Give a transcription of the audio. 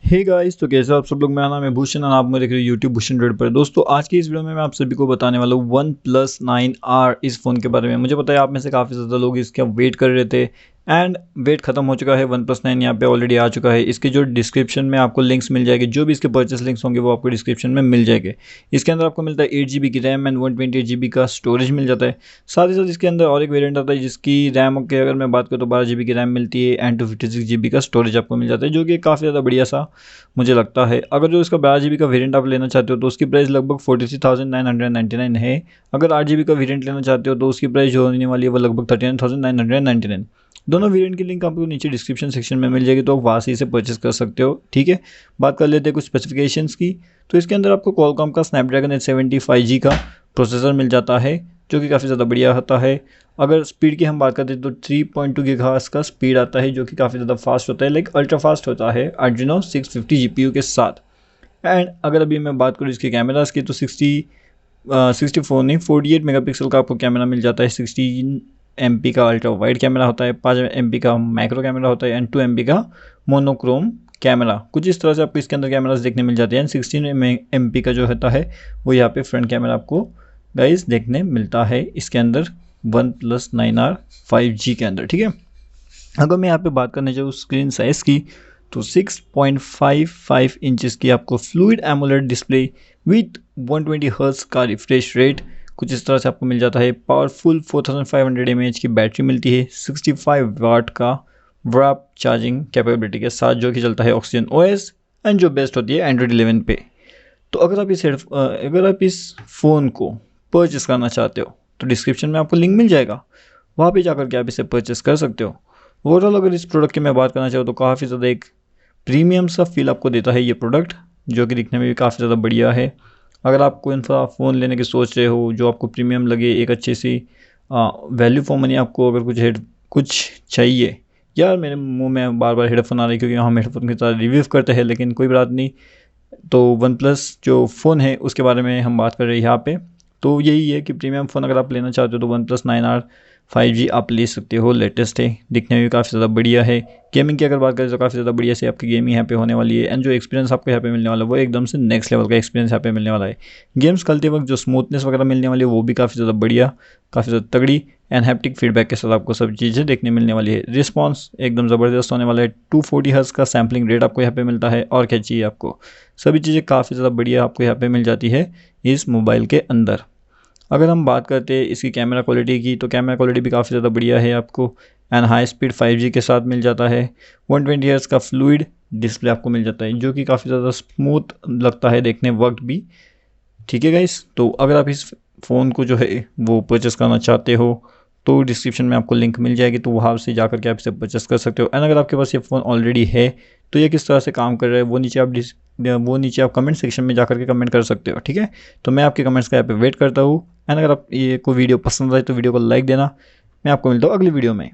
Hey guys, तो कैसे हो आप सब लोग। मेरा नाम है भूषण और आप मुझे देख रहे हो यूट्यूब भूषणड्रॉइड पर। दोस्तों आज की इस वीडियो में मैं आप सभी को बताने वाला हूँ OnePlus 9R इस फ़ोन के बारे में। मुझे पता है आप में से काफ़ी ज़्यादा लोग इसका वेट कर रहे थे एंड वेट खत्म हो चुका है। OnePlus 9 यहाँ पे ऑलरेडी आ चुका है। इसके जो डिस्क्रिप्शन में आपको लिंक्स मिल जाएंगे, जो भी इसके परचेस लिंक्स होंगे वो आपको डिस्क्रिप्शन में मिल जाएंगे। इसके अंदर आपको मिलता है 8 GB की रैम एंड 128 GB का स्टोरेज मिल जाता है। साथ ही साथ इसके अंदर और एक वेरियंट आता है जिसकी रैम की अगर मैं बात करूँ तो 12 GB की रैम मिलती है एंड 256 GB का स्टोरेज आपको मिल जाता है, जो कि काफ़ी ज़्यादा बढ़िया सा मुझे लगता है। अगर जो इसका 12 GB का वेरिएंट आप लेना चाहते हो तो उसकी प्राइस लगभग 43,999 है। अगर 8 GB का वेरिएंट लेना चाहते हो तो उसकी प्राइस जो होने वाली है वो लगभग 39,999। दोनों वेरिएंट की लिंक आपको नीचे डिस्क्रिप्शन सेक्शन में मिल जाएगी, तो आप वहाँ से इसे परचेस कर सकते हो। ठीक है, बात कर लेते हैं कुछ स्पेसिफिकेशंस की। तो इसके अंदर आपको Qualcomm का Snapdragon 870 5G का प्रोसेसर मिल जाता है, जो कि काफ़ी ज़्यादा बढ़िया होता है। अगर स्पीड की हम बात करते हैं तो 3.2 GHz का स्पीड आता है, जो कि काफ़ी ज़्यादा फास्ट होता है, लाइक अल्ट्रा फास्ट होता है Adreno 650 GPU के साथ। एंड अगर अभी मैं बात करूँ इसके कैमरास की तो 64 नहीं 48 मेगापिक्सल का आपको कैमरा मिल जाता है। 16 MP का अल्ट्रा वाइड कैमरा होता है, 5 MP का मैक्रो कैमरा होता है एंड 2 MP का मोनोक्रोम कैमरा। कुछ इस तरह से आपको इसके अंदर कैमरास देखने मिल जाते हैं। 16 MP का जो होता है वो यहाँ पे फ्रंट कैमरा आपको गाइस देखने मिलता है इसके अंदर OnePlus 9R 5G के अंदर। ठीक है, अगर मैं यहाँ पे बात करने जाऊँ स्क्रीन साइज़ की तो 6.55 इंचेस की आपको fluid AMOLED display with 120 hertz का रिफ्रेश रेट कुछ इस तरह से आपको मिल जाता है। पावरफुल 4500 mAh की बैटरी मिलती है, 65 वाट का वैप चार्जिंग कैपेबिलिटी के साथ, जो कि चलता है ऑक्सीजन OS एंड जो बेस्ट होती है Android 11 पे। तो अगर आप इस फ़ोन को परचेस करना चाहते हो तो डिस्क्रिप्शन में आपको लिंक मिल जाएगा, वहाँ पे जाकर के आप इसे परचेस कर सकते हो। ओवरऑल अगर इस प्रोडक्ट की मैं बात करना चाहूँ तो काफ़ी ज़्यादा एक प्रीमियम सा फील आपको देता है ये प्रोडक्ट, जो कि दिखने में भी काफ़ी ज़्यादा बढ़िया है। अगर आप कोई सा फ़ोन लेने की सोच रहे हो जो आपको प्रीमियम लगे, एक अच्छी सी वैल्यू फॉर मनी, आपको अगर कुछ चाहिए। यार मेरे मुंह में बार बार हेडफोन आ रही है क्योंकि हम हेडफोन की तरह रिव्यू करते हैं, लेकिन कोई बात नहीं। तो OnePlus जो फ़ोन है उसके बारे में हम बात कर रहे हैं यहाँ पे। तो यही है कि प्रीमियम फ़ोन अगर आप लेना चाहते हो तो OnePlus 9R 5G आप ले सकते हो। लेटेस्ट है, दिखने में भी काफ़ी ज़्यादा बढ़िया है। गेमिंग की अगर बात करें तो काफ़ी ज़्यादा बढ़िया से आपकी गेमिंग यहाँ पे होने वाली है एंड जो एक्सपीरियंस आपको यहाँ पे मिलने वाला है वो एकदम से नेक्स्ट लेवल का एक्सपीरियंस यहाँ पे मिलने वाला है। गेम्स खेलते वक्त जो स्मूथनेस वगैरह मिलने वाली है वो भी काफ़ी ज़्यादा बढ़िया, काफ़ी ज़्यादा तगड़ी एंड हैप्टिक फीडबैक के साथ आपको सब चीज़ें देखने मिलने वाली है। रिस्पॉन्स एकदम ज़बरदस्त होने वाला है। 240 हर्ट्ज का सैम्पलिंग रेट आपको यहाँ पे मिलता है, और क्या चाहिए आपको। सभी चीज़ें काफ़ी ज़्यादा बढ़िया आपको यहाँ पे मिल जाती है इस मोबाइल के अंदर। अगर हम बात करते हैं इसकी कैमरा क्वालिटी की तो कैमरा क्वालिटी भी काफ़ी ज़्यादा बढ़िया है आपको एंड हाई स्पीड 5G के साथ मिल जाता है। 120 हर्ट्ज का फ्लूइड डिस्प्ले आपको मिल जाता है, जो कि काफ़ी ज़्यादा स्मूथ लगता है देखने वक्त भी। ठीक है गाइस, तो अगर आप इस फ़ोन को जो है वो परचेस करना चाहते हो तो डिस्क्रिप्शन में आपको लिंक मिल जाएगी, तो वहाँ से जाकर के आप इसे परचेस कर सकते हो। एंड अगर आपके पास ये फ़ोन ऑलरेडी है तो ये किस तरह से काम कर रहा है वो नीचे आप कमेंट सेक्शन में जाकर के कमेंट कर सकते हो। ठीक है, तो मैं आपके कमेंट्स का यहाँ पे वेट करता हूँ। एंड अगर आप ये कोई वीडियो पसंद आए तो वीडियो को लाइक देना। मैं आपको मिलता हूँ अगली वीडियो में।